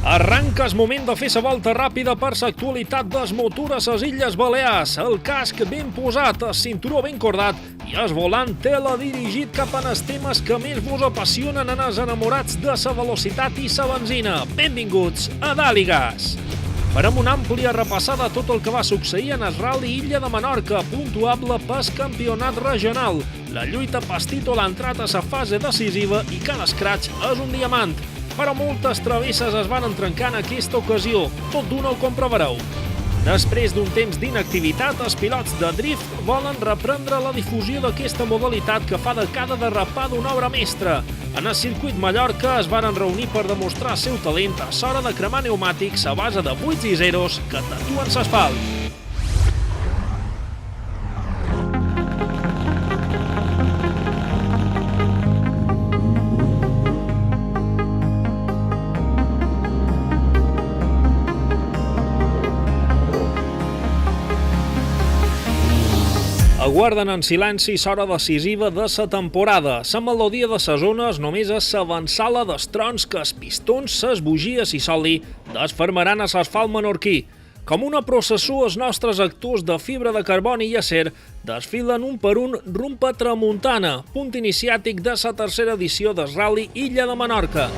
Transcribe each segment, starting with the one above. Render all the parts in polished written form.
Arranca el moment de fer la volta ràpida per l'actualitat dels motors a les Illes Balears. El casc ben posat, el cinturó ben cordat i el volant teledirigit cap a els temes que més vos apassionen en els enamorats de la velocitat i la benzina. Benvinguts a Dalt i Gas! Farem una àmplia repassada a tot el que va succeir en el Rally Illa de Menorca, puntuable pel campionat regional. La lluita pel títol ha entrat a la fase decisiva i cada scratch és un diamant. Però moltes travesses es van trencar en aquesta ocasió. Tot d'una ho comprovareu. Després d'un temps d'inactivitat, els pilots de drift volen reprendre la difusió d'aquesta modalitat que fa dècada de rapar d'una obra mestra. En el circuit Mallorca es varen reunir per demostrar el seu talent a l'hora de cremar pneumàtics a base de buits i zeros que tatuen l'asfalt. Aguarden en silenci l'hora decisiva de la temporada. La melodia de les zones només és l'avançala dels trons que els pistons, les bugies i l'oli desfermaran a l'asfalt menorquí. Com una processó, els nostres actors de fibra de carboni i acer desfilen un per un rumb a tramuntana, punt iniciàtic de la tercera edició del Rally Illa de Menorca.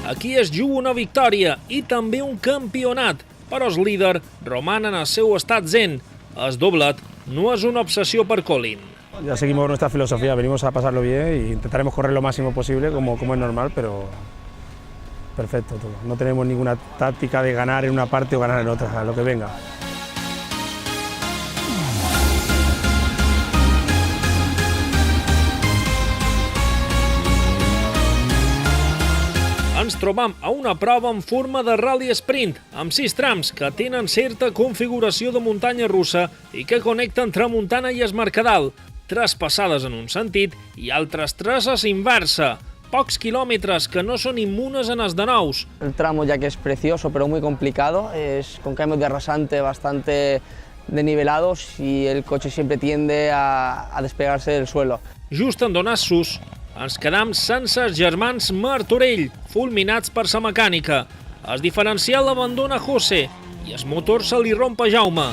Aquí es juga una victòria i també un campionat, però el líder roman en el seu estat zen. El doblet no és una obsessió per Colin. Ya seguimos nuestra filosofía, venimos a pasarlo bien e intentaremos correr lo máximo posible, como es normal, pero perfecto todo. No tenemos ninguna táctica de ganar en una parte o ganar en otra, a lo que venga. Ens trobam a una prova en forma de rally sprint, amb 6 trams que tenen certa configuració de muntanya russa i que connecten Tramuntana i es Mercadal, 3 passades en un sentit i altres 3 a l'inversa. Pocs quilòmetres que no són immunes en els de nous. El tramo ya que es precioso pero muy complicado, es con cambios de rasante bastante denivelados y el coche siempre tiende a despegarse del suelo. Just en donar sus, ens quedam sense els germans Martorell, fulminats per sa mecànica. El diferencial l'abandona José i el motor se li romp a Jaume.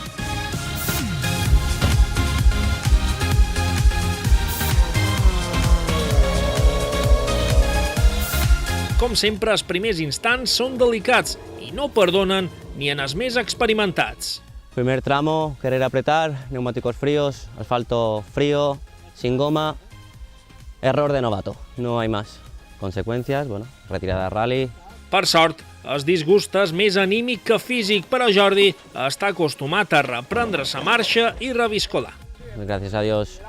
Com sempre, els primers instants són delicats i no perdonen ni en els més experimentats. Primer tramo, querer apretar, neumáticos fríos, asfalto frío, sin goma. Error de novato, no hay más. Consecuencias, bueno, retirada de rally. Per sort, el disgust és més anímic que físic, però Jordi està acostumat a reprendre sa marxa i reviscolar. Gracias a Dios,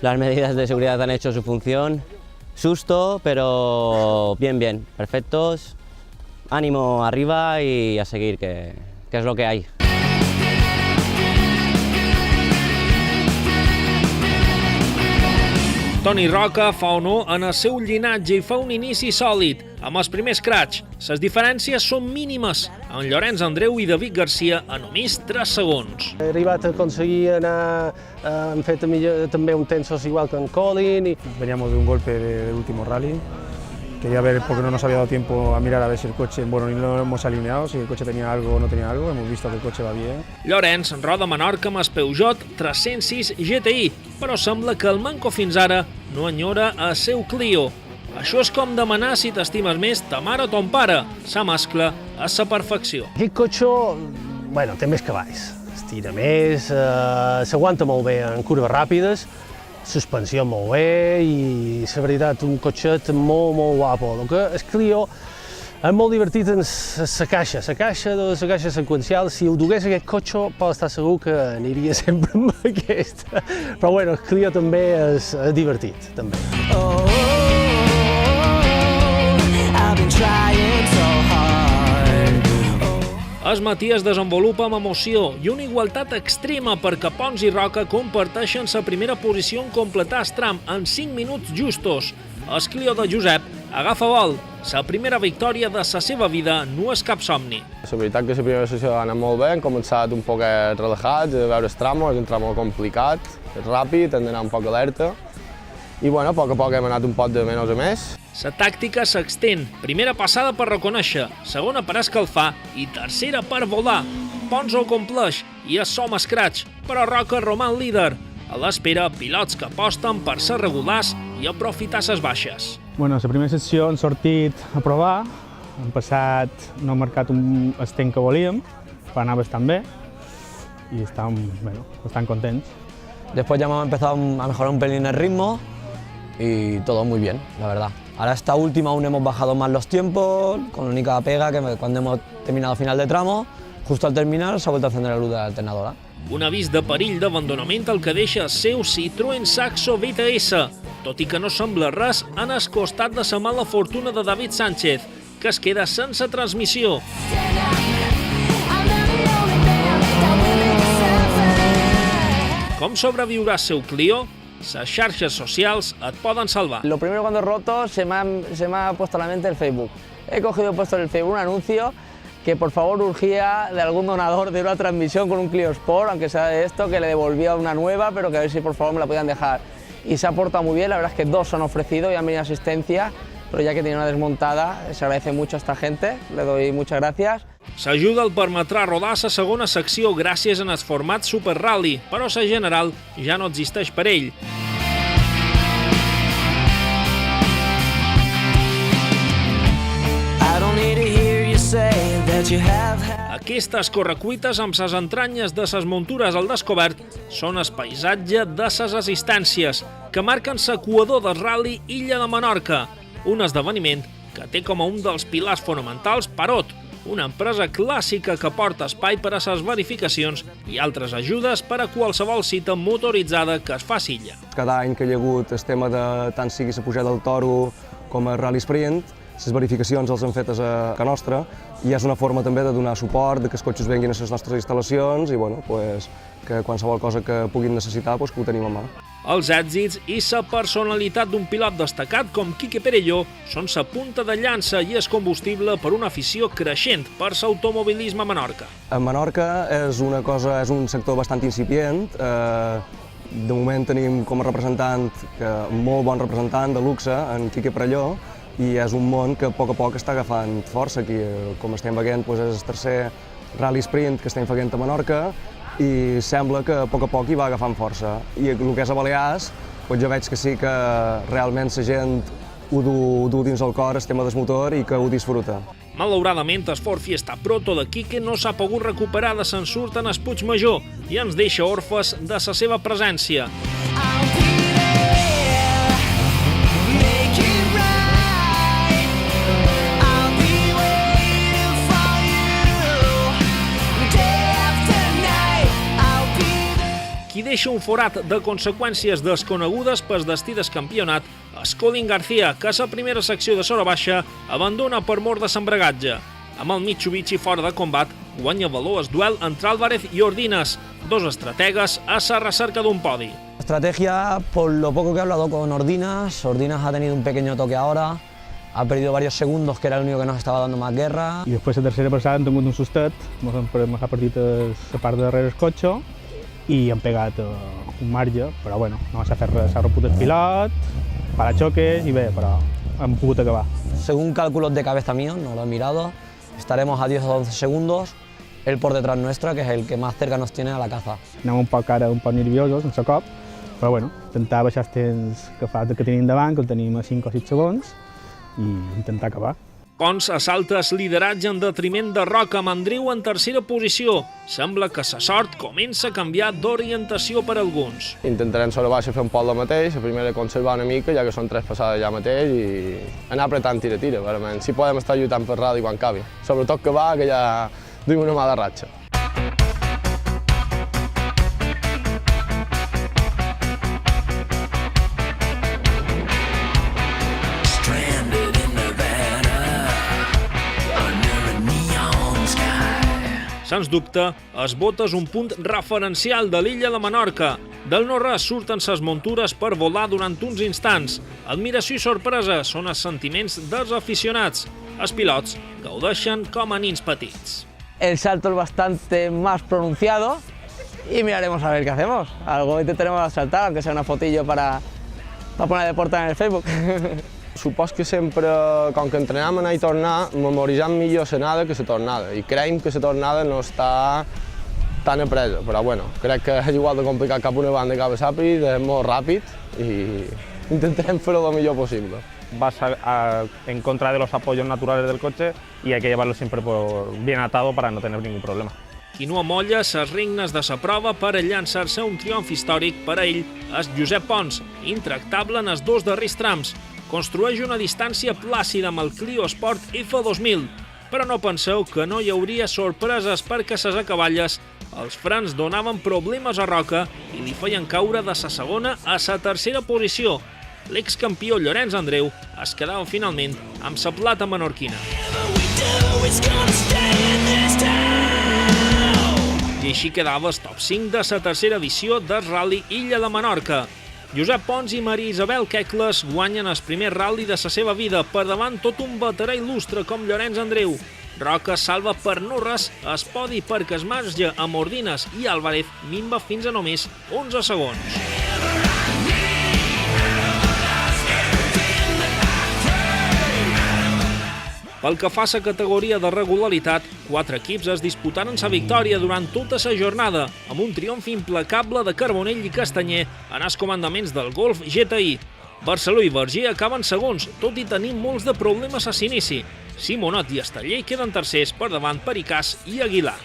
las medidas de seguridad han hecho su función. Susto, pero bien, perfectos. Ánimo arriba y a seguir, que es lo que hay. Toni Roca fa honor en el seu llinatge i fa un inici sòlid, amb els primers scratch. Les diferències són mínimes, en Llorenç Andreu i David Garcia a només 3 segons. He arribat a aconseguir anar, hem fet també un tensos igual que en Colin. Veníamos de un golpe del último rally. Quería ver, porque no nos había dado tiempo a mirar a ver si el coche, bueno, ni lo hemos alineado, si el coche tenía algo o no tenía algo, hemos visto que el coche va bien. Llorenç roda Menorca amb el Peugeot 306 GTI, però sembla que el manco fins ara no enyora el seu Clio. Això és com demanar si t'estimes més ta mare o ton pare, sa mescla a sa perfecció. Aquest cotxe, bueno, té més cavalls, estira més, s'aguanta molt bé en curves ràpides, suspensió molt bé i, la veritat, un cotxet molt guapo. El que és Clio és molt divertit en la caixa seqüencial. Si ho dugués aquest cotxe, pot estar segur que aniria sempre amb aquesta. Però bueno, el Clio també és divertit, també. El matí es desenvolupa amb emoció i una igualtat extrema perquè Pons i Roca comparteixen la primera posició en completar el tram en 5 minuts justos. El Clio de Josep agafa vol. La primera victòria de la seva vida no és cap somni. La veritat que la primera sessió ha anat molt bé, hem començat un poc relajats, a veure el tramo, és un tramo complicat, és ràpid, hem d'anar un poc alerta. I bueno, a poc hem anat un poc de menys a més. La tàctica s'extén. Primera passada per reconèixer, segona per escalfar i tercera per volar. Pons ho compleix i és som scratch, però Roca roman líder. A l'espera, pilots que aposten per ser regulars i aprofitar les baixes. Bueno, la primera sessió hem sortit a provar, hem passat, no hem marcat el temps que volíem, però anava bastant bé y estamos bastant contents. Después ya hemos empezado a mejorar un pelín el ritmo y todo muy bien, la verdad. Ahora esta última aún hemos bajado más los tiempos, con la única pega que cuando hemos terminado final de tramo, justo al terminar s'ha vuelto a encender la luz de la alternadora. Un avís de perill d'abandonament el que deixa el seu Citroën Saxo VTS. Tot i que no sembla res, han el costat de la mala fortuna de David Sánchez, que es queda sense transmissió. Com sobreviurà el seu Clio? Les xarxes socials et poden salvar. Lo primero cuando he roto se me ha puesto a la mente el Facebook. He cogido y puesto en el Facebook un anuncio que por favor urgía de algún donador de una transmisión con un Clio Sport, aunque sea de esto, que le devolvía una nueva, pero que a ver si por favor me la podían dejar. Y se ha portado muy bien, la verdad es que 2 han ofrecido y han venido asistencia, pero ya que tiene una desmontada, se agradece mucho a esta gente, le doy muchas gracias. S'ajuda el permetrà rodar la segona secció gràcies en el format Super Rally, però la general ja no existeix per ell. Aquestes correcuites amb les entranyes de les muntures al descobert són el paisatge de les assistències que marquen l'equador del Rally Illa de Menorca, un esdeveniment que té com a un dels pilars fonamentals Parot, una empresa clàssica que porta espai per a les verificacions i altres ajudes per a qualsevol cita motoritzada que es faci illa. Cada any que hi ha hagut el tema de tant sigui la pujada del Toro com el Rally Sprint, les verificacions els han fetes a casa nostra i és una forma també de donar suport, de que els cotxes venguin a les nostres instal·lacions i que qualsevol cosa que puguin necessitar que ho tenim a mà. Els èxits i la personalitat d'un pilot destacat com Quique Perelló són la punta de llança i és combustible per una afició creixent per l'automobilisme a Menorca. A Menorca és un sector bastant incipient. De moment tenim com a representant, molt bon representant de luxe, en Quique Perelló, i és un món que a poc està agafant força aquí. Com estem veient, és el tercer Rally Sprint que estem fent a Menorca i sembla que a poc hi va agafant força. I el que és a Balears, jo veig que sí que realment la gent ho du dins el cor, el tema del motor, i que ho disfruta. Malauradament, el Ford Fiesta Proto de Quique no s'ha pogut recuperar de l'ensurt en el Puigmajor i ens deixa orfes de la seva presència. Qui deixa un forat de conseqüències desconegudes pel destí del campionat és Colin García, que a la primera secció de Sora Baixa abandona per mort de s'embragatge. Amb el Mitsubishi fora de combat, guanya valor el duel entre Álvarez i Ordinas, dos estrategues a la recerca d'un podi. Estrategia, por lo poco que he hablado con Ordinas, Ordinas ha tenido un pequeño toque ahora, ha perdido varios segundos, que era el único que nos estaba dando más guerra. I després la tercera passada hem tingut un sustet, ens ha partit la part de darrere el cotxe i hem pegat un marge, però bueno, no s'ha fet res, s'ha romput el pilot, parachoques i bé, però hem pogut acabar. Según cálculos de cabeza mío, no lo he mirado, estaremos a 10 o 11 segundos, él por detrás nuestra, que es el que más cerca nos tiene a la caza. Anem un poc nerviosos, sense cop, però bueno, intentar baixar els temps que tenim davant, que el tenim a 5 o 6 segons, i intentar acabar. Pons assalta el lideratge en detriment de Roca, amb Andreu en tercera posició. Sembla que la sort comença a canviar d'orientació per alguns. Intentarem sobre baixa fer un poc el mateix, la primera conservar una mica, ja que són 3 passades ja mateix, i anar apretant tira-tira, verament. Si podem estar lluitant per ràdio quan acabi. Sobretot que va, que ja duim una mala ratxa. Sens dubte, es bota és un punt referencial de l'illa de Menorca. Del no-res surten ses muntures per volar durant uns instants. Admiració i sorpresa són els sentiments dels aficionats. Els pilots gaudeixen com a nins petits. El salto es bastante más pronunciado y miraremos a ver qué hacemos. Algo intentaremos saltar, aunque sea una fotillo para poner de portada en el Facebook. Supos que sempre, com que entrenem a anar i tornar, memoritzem millor l'anada que la tornada, i creiem que la tornada no està tan apresa, però bueno, crec que és igual de complicat cap una banda cap a ràpid, és molt ràpid i intentarem fer-ho el millor possible. Vas en contra de los apoyos naturales del coche y hay que llevarlo siempre bien atado para no tener ningún problema. Qui no amolla ses regnes de sa prova per llançar-se un triomf històric per a ell és Josep Pons, intractable en els dos darrers trams. Construeix una distància plàcida amb el Clio Sport F2000, però no penseu que no hi hauria sorpreses perquè ses acaballes els frens donaven problemes a Roca i li feien caure de sa segona a sa tercera posició. L'excampió Llorenç Andreu es quedava finalment amb sa plata menorquina. I així quedava el top 5 de la tercera edició del Rally Illa de Menorca. Josep Pons i Maria Isabel Quecles guanyen el primer rally de la seva vida per davant tot un veterà il·lustre com Llorenç Andreu. Roca salva per no res el podi perquè es marge amb Ordines i Álvarez minva fins a només 11 segons. Pel que fa a la categoria de regularitat, 4 equips es disputaren sa victòria durant tota la jornada, amb un triomf implacable de Carbonell i Castanyer en els comandaments del Golf GTI. Barceló i Verger acaben segons, tot i tenir molts de problemes a l'inici. Simonot i Esteller queden tercers per davant Pericàs i Aguilar.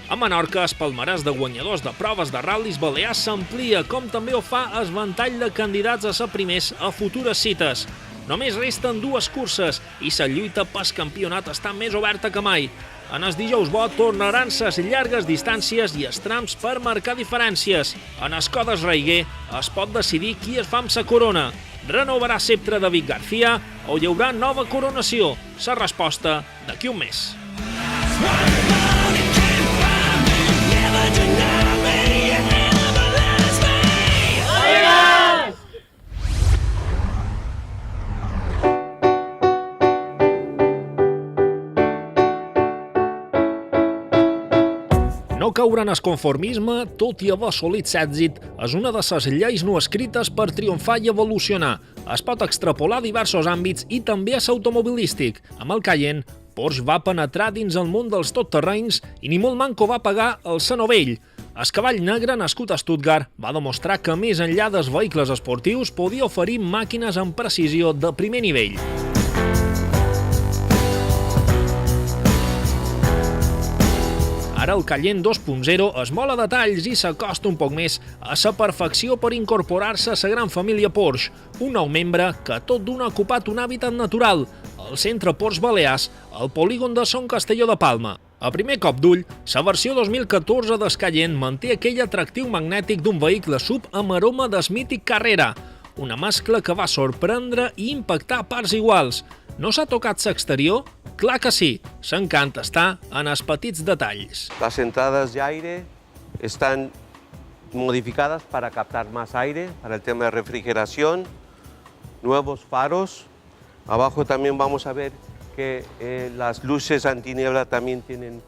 A Menorca, el palmarès de guanyadors de proves de ral·lis balears s'amplia, com també ho fa el ventall de candidats a ser primers a futures cites. Només resten 2 curses i la lluita pel campionat està més oberta que mai. En els dijous bo tornaran les llargues distàncies i els trams per marcar diferències. En els codes Raiguer es pot decidir qui es fa amb la corona. Renovarà Ceptre David García o hi haurà nova coronació? La resposta d'aquí un mes. No caure en el conformisme, tot i haver assolit èxit, és una de les lleis no escrites per triomfar i evolucionar. Es pot extrapolar a diversos àmbits i també a l'automobilístic. Amb el Cayenne, Porsche va penetrar dins el món dels totterrenys i ni molt manco va pagar el sa novell. El cavall negre, nascut a Stuttgart, va demostrar que més enllà dels vehicles esportius podia oferir màquines amb precisió de primer nivell. Ara el Cayenne 2.0 es mola detalls i s'acosta un poc més a la perfecció per incorporar-se a la gran família Porsche, un nou membre que tot d'un ha ocupat un hàbitat natural, el centre Porsche Balears, al polígon de Son Castelló de Palma. A primer cop d'ull, la versió 2014 del Cayenne manté aquell atractiu magnètic d'un vehicle SUV amb aroma del mític Carrera, una mescla que va sorprendre i impactar a parts iguals. No s'ha tocat l'exterior? Clar que sí, l'encant està en els petits detalls. Las entradas de aire están modificadas para captar más aire, para el tema de refrigeración, nuevos faros. Abajo también vamos a ver que las luces antiniebla también tienen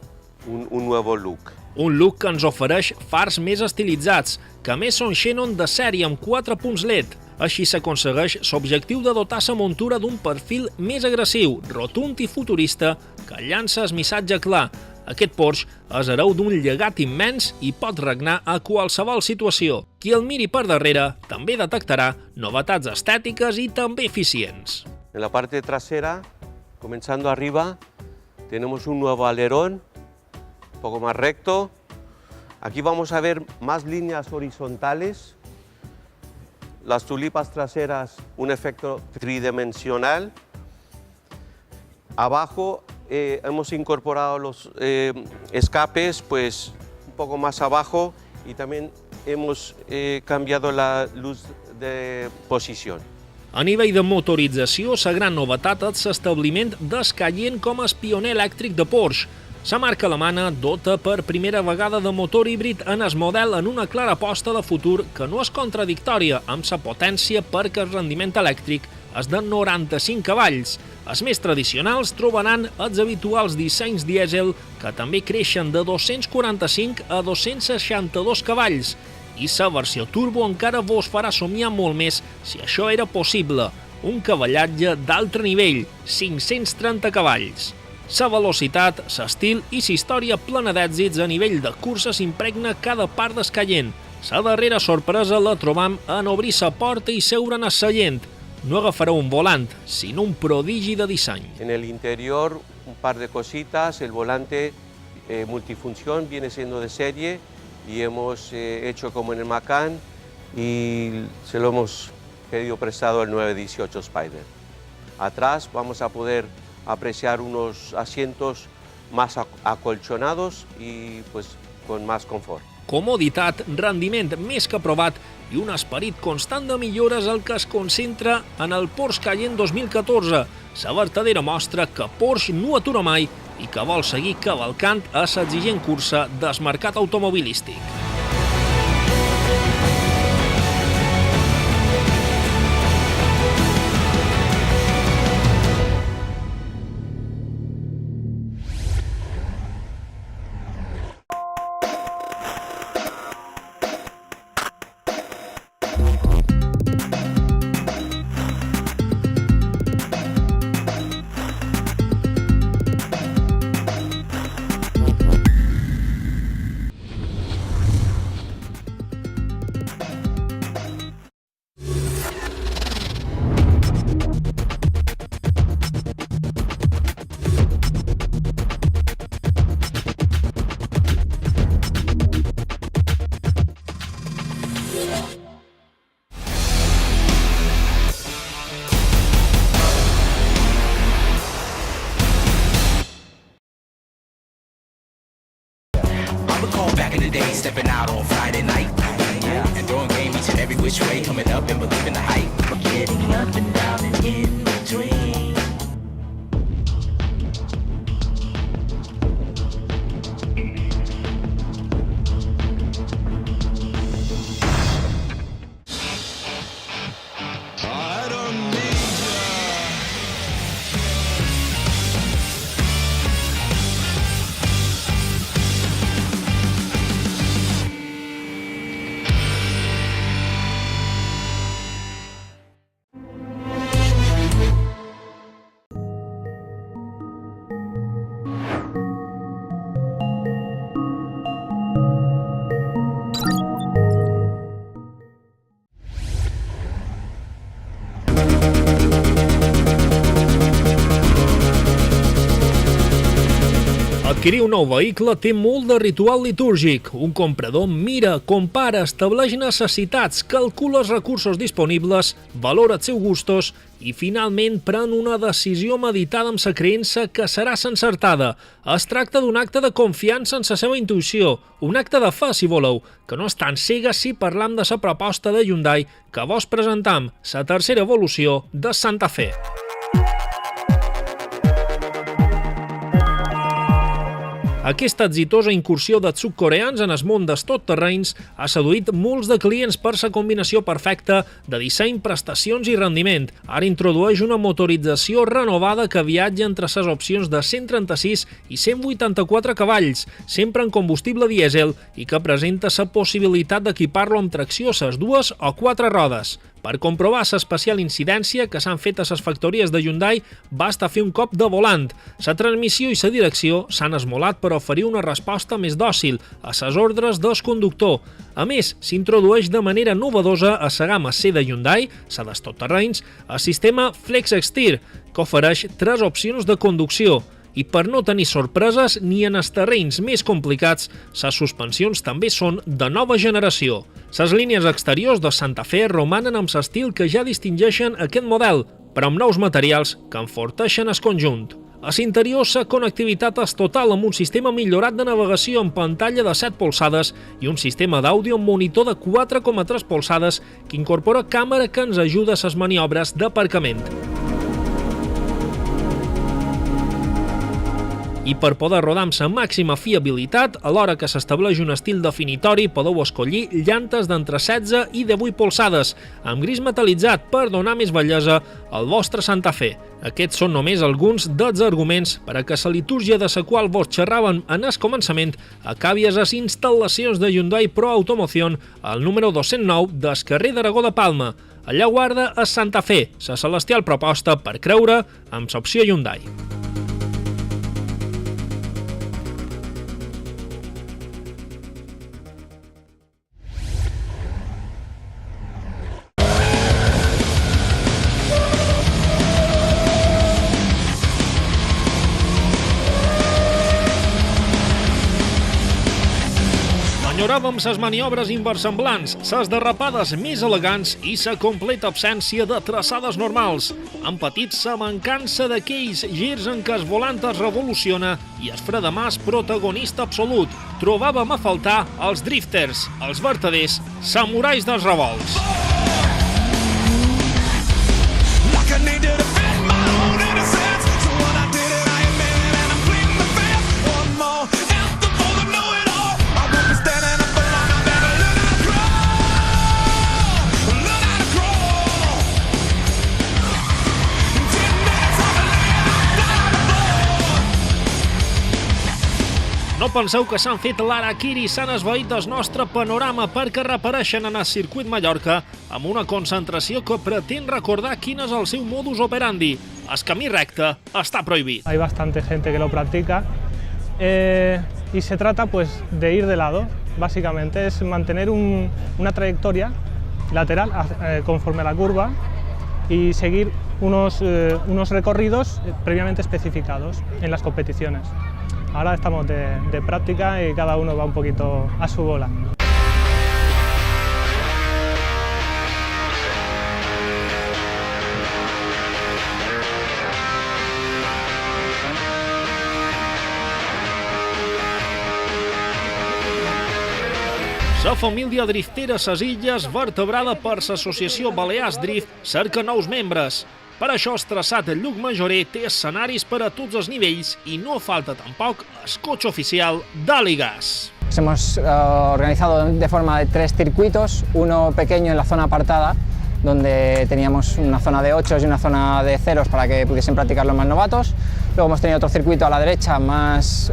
un nuevo look. Un look que ens ofereix fars més estilitzats, que a més són Xenon de sèrie amb 4 punts LED. Així s'aconsegueix l'objectiu de dotar la muntura d'un perfil més agressiu, rotund i futurista, que llança el missatge clar. Aquest Porsche és hereu d'un llegat immens i pot regnar a qualsevol situació. Qui el miri per darrere també detectarà novetats estètiques i també eficients. En la parte trasera, comenzando arriba, tenemos un nuevo alerón, un poco más recto. Aquí vamos a ver más líneas horizontales. Las tulipas traseras, un efecto tridimensional. Abajo hemos incorporado los escapes, pues un poco más abajo, y también hemos cambiado la luz de posición. A nivell de motorització, la gran novetat és l'establiment d'Escaient com a pioner elèctric de Porsche. La marca alemana dota per primera vegada de motor híbrid en el model en una clara aposta de futur que no és contradictòria amb la potència perquè el rendiment elèctric és de 95 cavalls. Els més tradicionals trobaran els habituals dissenys dièsel que també creixen de 245 a 262 cavalls i la versió turbo encara vos farà somiar molt més si això era possible. Un cavallatge d'altre nivell, 530 cavalls. La velocitat, l'estil i la història plena d'èxits a nivell de cursa s'impregna cada part d'Escaient. La darrera sorpresa la trobam en obrir la porta i seure en el seient. No agafareu un volant, sinó un prodigi de disseny. En el interior, un par de cositas, el volante multifunción viene siendo de serie y hemos hecho como en el Macan y se lo hemos pedido prestado al 918 Spider. Atrás vamos a poder apreciar unos asientos más acolchonados y pues con más confort. Comoditat, rendiment més que provat i un esperit constant de millores el que es concentra en el Porsche Cayenne 2014, la vertadera mostra que Porsche no atura mai i que vol seguir cavalcant a l'exigent cursa del mercat automobilístic. Back in the day, stepping out on Friday night, and throwing game each and every which way, coming up and believing the hype, getting up and down and in between. I don't need Adquirir un nou vehicle té molt de ritual litúrgic. Un comprador mira, compara, estableix necessitats, calcula els recursos disponibles, valora els seus gustos i finalment pren una decisió meditada amb la creença que serà encertada. Es tracta d'un acte de confiança en la seva intuïció, un acte de fe, si voleu, que no és tan cega si parlam de la proposta de Hyundai que vos presentam, la tercera evolució de Santa Fe. Aquesta exitosa incursió de sud-coreans en el món dels totterrenys ha seduït molts de clients per la combinació perfecta de disseny, prestacions i rendiment. Ara introdueix una motorització renovada que viatja entre les opcions de 136 i 184 cavalls, sempre en combustible dièsel i que presenta la possibilitat d'equipar-lo amb tracció a les dues o quatre rodes. Per comprovar l'especial incidència que s'han fet a les factories de Hyundai, basta fer un cop de volant. La transmissió i la direcció s'han esmolat per oferir una resposta més dòcil a les ordres del conductor. A més, s'introdueix de manera novedosa a la gamma C de Hyundai, la dels totterrenys, el sistema FlexSteer, que ofereix 3 opcions de conducció. I per no tenir sorpreses ni en els terrenys més complicats, les suspensions també són de nova generació. Les línies exteriors de Santa Fe romanen amb l'estil que ja distingeixen aquest model, però amb nous materials que enforteixen el conjunt. A l'interior, la connectivitat és total amb un sistema millorat de navegació amb pantalla de 7 polzades i un sistema d'àudio amb monitor de 4,3 polzades que incorpora càmera que ens ajuda a les maniobres d'aparcament. I per poder rodar amb la màxima fiabilitat, alhora que s'estableix un estil definitori, podeu escollir llantes d'entre 16 i 18 polzades, amb gris metalitzat per donar més bellesa al vostre Santa Fe. Aquests són només alguns dels arguments per a que la litúrgia de la qual vos xerràvem en el començament acabi a les instal·lacions de Hyundai Pro Automoción al número 209 del carrer d'Aragó de Palma. Allà guarda a Santa Fe, la celestial proposta per creure amb l'opció Hyundai. Enyoràvem les maniobres inversemblants, les derrapades més elegants i la completa absència de traçades normals. Hem patit la mancança d'aquells girs en què el volant es revoluciona i el fre de mà és protagonista absolut. Trobàvem a faltar els drifters, els vertaders samurais dels revolts. No penseu que s'han fet l'harakiri i s'han esvaït del nostre panorama perquè reapareixen en el circuit Mallorca amb una concentració que pretén recordar quin és el seu modus operandi. El camí recte està prohibit. Hay bastante gente que lo practica y se trata pues de ir de lado. Básicamente es mantener una trayectoria lateral conforme a la curva y seguir unos recorridos previamente especificados en las competiciones. Ahora estamos de práctica y cada uno va un poquito a su bola. La família driftera a les illes, vertebrada per l'associació Balears Drift, cerca nous membres. Per això el traçat Llucmajorer té escenaris per a tots els nivells i no falta tampoc el cotxe oficial d'Aligas. Hemos organizado de forma de 3 circuitos, uno pequeño en la zona apartada, donde teníamos una zona de 8 y una zona de 0 para que pudiesen practicar los más novatos. Luego hemos tenido otro circuito a la derecha más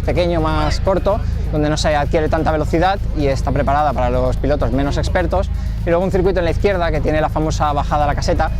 pequeño, más corto, donde no se adquiere tanta velocidad y está preparada para los pilotos menos expertos. Y luego un circuito en la izquierda que tiene la famosa bajada a la caseta,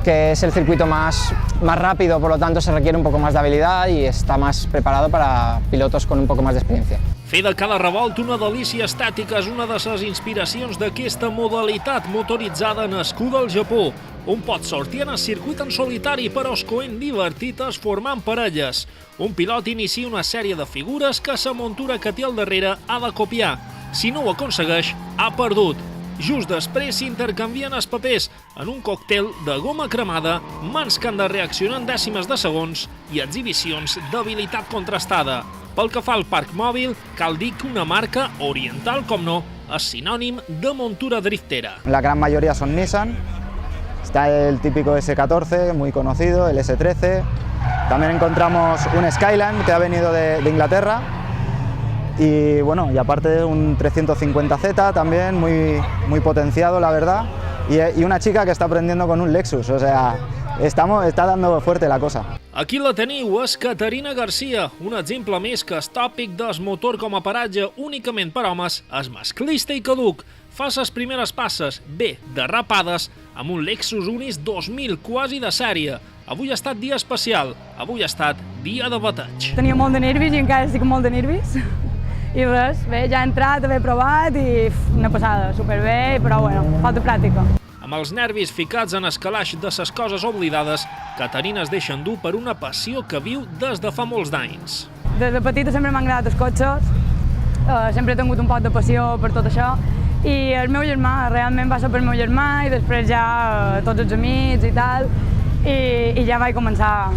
que es el circuito más rápido, por lo tanto se requiere un poco más de habilidad y está más preparado para pilotos con un poco más de experiencia. Fer de cada revolt una delícia estètica és una de les inspiracions d'aquesta modalitat motoritzada nascuda al Japó, on pot sortir en el circuit en solitari però escoent divertit es formant parelles. Un pilot inicia una sèrie de figures que la muntura que té al darrere ha de copiar. Si no ho aconsegueix, ha perdut. Just després s'intercanvien els papers en un còctel de goma cremada, mans que han de reaccionar en dècimes de segons i exhibicions d'habilitat contrastada. Pel que fa al parc mòbil, cal dir que una marca oriental, com no, és sinònim de montura driftera. La gran mayoría son Nissan, está el típico S14, muy conocido, el S13, también encontramos un Skyline que ha venido de Inglaterra, y bueno, y aparte un 350Z también, muy potenciado la verdad, y una chica que está aprendiendo con un Lexus, o sea, está dando fuerte la cosa. Aquí la teniu, és Caterina Garcia, un exemple més que el tòpic del motor com a paratge únicament per homes és masclista i caduc. Fa les primeres passes, bé, derrapades, amb un Lexus Unis 2000 quasi de sèrie. Avui ha estat dia especial, avui ha estat dia de bateig. Tenia molt de nervis i encara estic molt de nervis. I res, bé, ja he entrat, he provat i una passada, superbé, però bueno, falta pràctica. Amb els nervis ficats en el calaix de les coses oblidades, Caterina es deixa endur per una passió que viu des de fa molts d'anys. Des de petita sempre m'han agradat els cotxes, sempre he tingut un poc de passió per tot això, i el meu germà, realment va ser per el meu germà i després ja tots els amics i tal, i ja vaig començar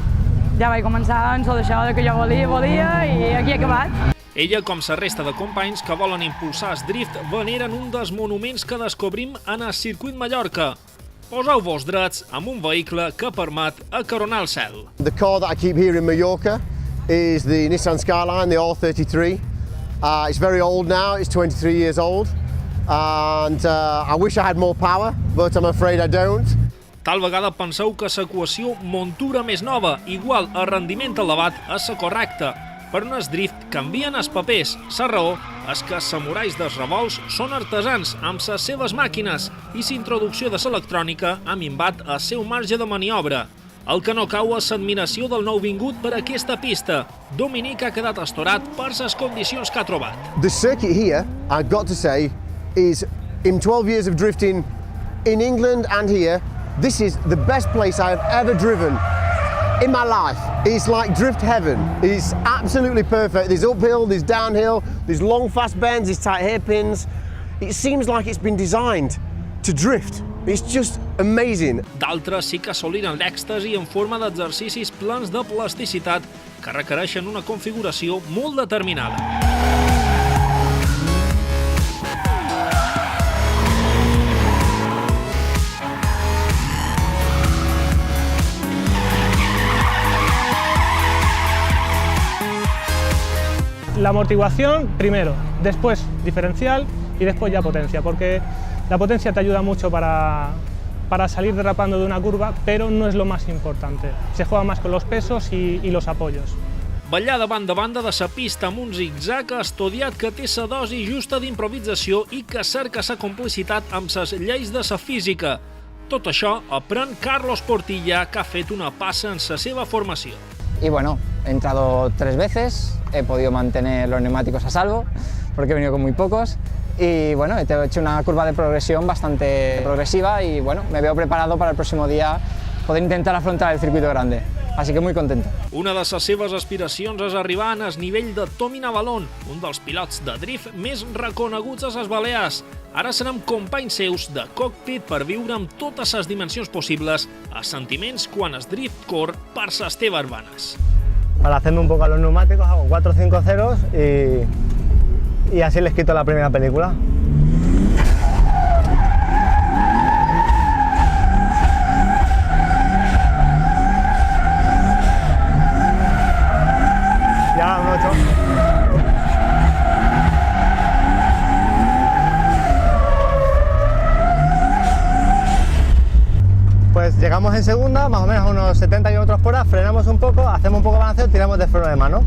ja vaig començar en això que jo volia i aquí he acabat. Ella, com la resta de companys que volen impulsar el drift, veneren un dels monuments que descobrim en el circuit Mallorca. Poseu-vos drets amb un vehicle que permet acaronar el cel. The car that I keep here in Mallorca is the Nissan Skyline, the R33. It's very old now, it's 23 years old. And I wish I had more power, but I'm afraid I don't. Tal vegada penseu que l'equació muntura més nova igual a rendiment elevat és la correcta, però en el drift canvien els papers. La raó és que els samurais dels revolts són artesans amb les seves màquines i la introducció de l'electrònica ha minvat el seu marge de maniobra. El que no cau és l'admiració del nouvingut per aquesta pista. Dominic ha quedat astorat per les condicions que ha trobat. The circuit here, I've got to say, is in 12 years of drifting in England and here, this is the best place I've ever driven in my life. It's like drift heaven. It's absolutely perfect. There's uphill, there's downhill, there's long fast bends, there's tight hairpins. It seems like it's been designed to drift. It's just amazing. D'altres sí que assoliren l'èxtasi en forma d'exercicis plens de plasticitat que requereixen una configuració molt determinada. La amortiguación primero, después diferencial y después ya potencia, porque la potencia te ayuda mucho para salir derrapando de una curva, pero no es lo más importante. Se juega más con los pesos y los apoyos. Ballar de banda de la pista amb un zig-zag estudiat que té la dosi justa d'improvisació i que cerca la complicitat amb les lleis de la física. Tot això aprèn Carlos Portilla, que ha fet una passa en la seva formació. Y bueno, he entrado 3 veces, he podido mantener los neumáticos a salvo, porque he venido con muy pocos. Y bueno, he hecho una curva de progresión bastante progresiva y bueno, me veo preparado para el próximo día poder intentar afrontar el circuito grande. Así que muy contento. Una de les seves aspiracions és arribar al nivell de Tommy Navalon, un dels pilots de drift més reconeguts a les Balears. Ara serem companys seus de cockpit per viure amb totes les dimensions possibles els sentiments quan el drift corre per les teves vanes. Para hacerme un poco a los neumáticos hago 4 o 5 ceros y así les quito la primera película. Ya, un 8. Pues llegamos en segunda, más o menos a unos 70 km por hora, frenamos un poco, hacemos un poco de balanceo y tiramos de freno de mano.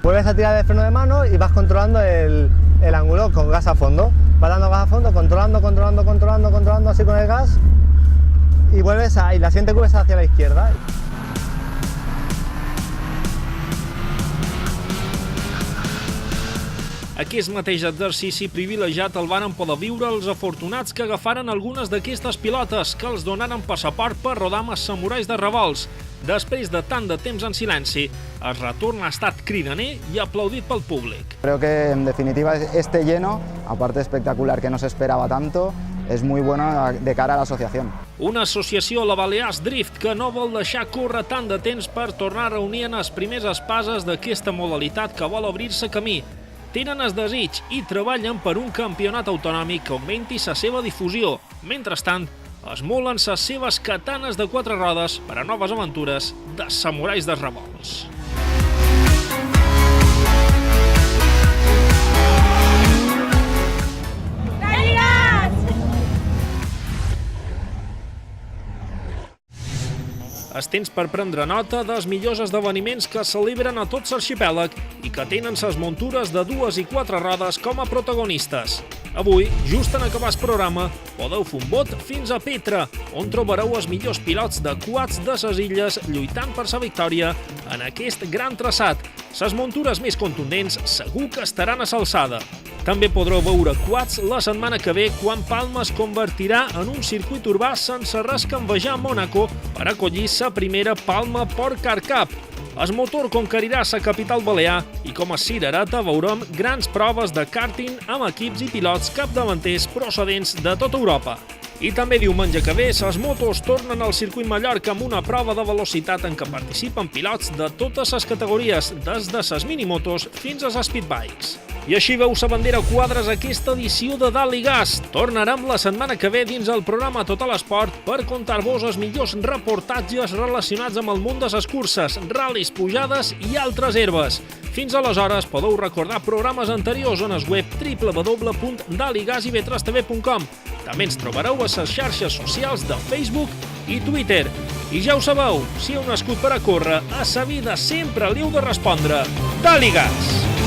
Vuelves a tirar de freno de mano y vas controlando el ángulo con gas a fondo. Vas dando gas a fondo, controlando así con el gas y vuelves y la siguiente curva es hacia la izquierda. Aquest mateix exercici privilegiat el varen poder viure els afortunats que agafaren algunes d'aquestes pilotes que els donaren passaport per rodar amb els samurais de revolts. Després de tant de temps en silenci, el retorn ha estat cridaner i aplaudit pel públic. Creo que en definitiva este lleno, aparte de espectacular que no se esperaba tanto, es muy bueno de cara a la asociación. Una associació, la Balears Drift, que no vol deixar córrer tant de temps per tornar a reunir en les primers espases d'aquesta modalitat que vol obrir-se camí. Tenen el desig i treballen per un campionat autonòmic que augmenti la seva difusió. Mentrestant, esmolen les seves katanes de 4 rodes per a noves aventures de samurais dels revolts. És temps per prendre nota dels millors esdeveniments que es celebren a tot l'arxipèlag i que tenen les muntures de 2 i 4 rodes com a protagonistes. Avui, just en acabar el programa, podeu fer un bot fins a Petra, on trobareu els millors pilots de quads de les illes lluitant per la victòria en aquest gran traçat. Les muntures més contundents segur que estaran a l'alçada. També podreu veure quads la setmana que ve quan Palma es convertirà en un circuit urbà sense res que envejar a Mònaco per acollir la primera Palma Port Car Cup. El motor conquerirà la capital balear i com a cirereta veurem grans proves de karting amb equips i pilots capdavanters procedents de tota Europa. I també diumenge que ve, les motos tornen al circuit Mallorca amb una prova de velocitat en què participen pilots de totes les categories, des de les minimotos fins a les speedbikes. I així veu la bandera quadres aquesta edició de Dalt i Gas. Tornarem la setmana que ve dins el programa Total Esport per contar-vos els millors reportatges relacionats amb el món de les curses, ral·lis, pujades i altres herbes. Fins aleshores podeu recordar programes anteriors en el web www.daltgasib3tv.com. També ens trobareu a les xarxes socials de Facebook i Twitter. I ja ho sabeu, si heu nascut per a córrer, a sa vida sempre li heu de respondre Dalt i Gas!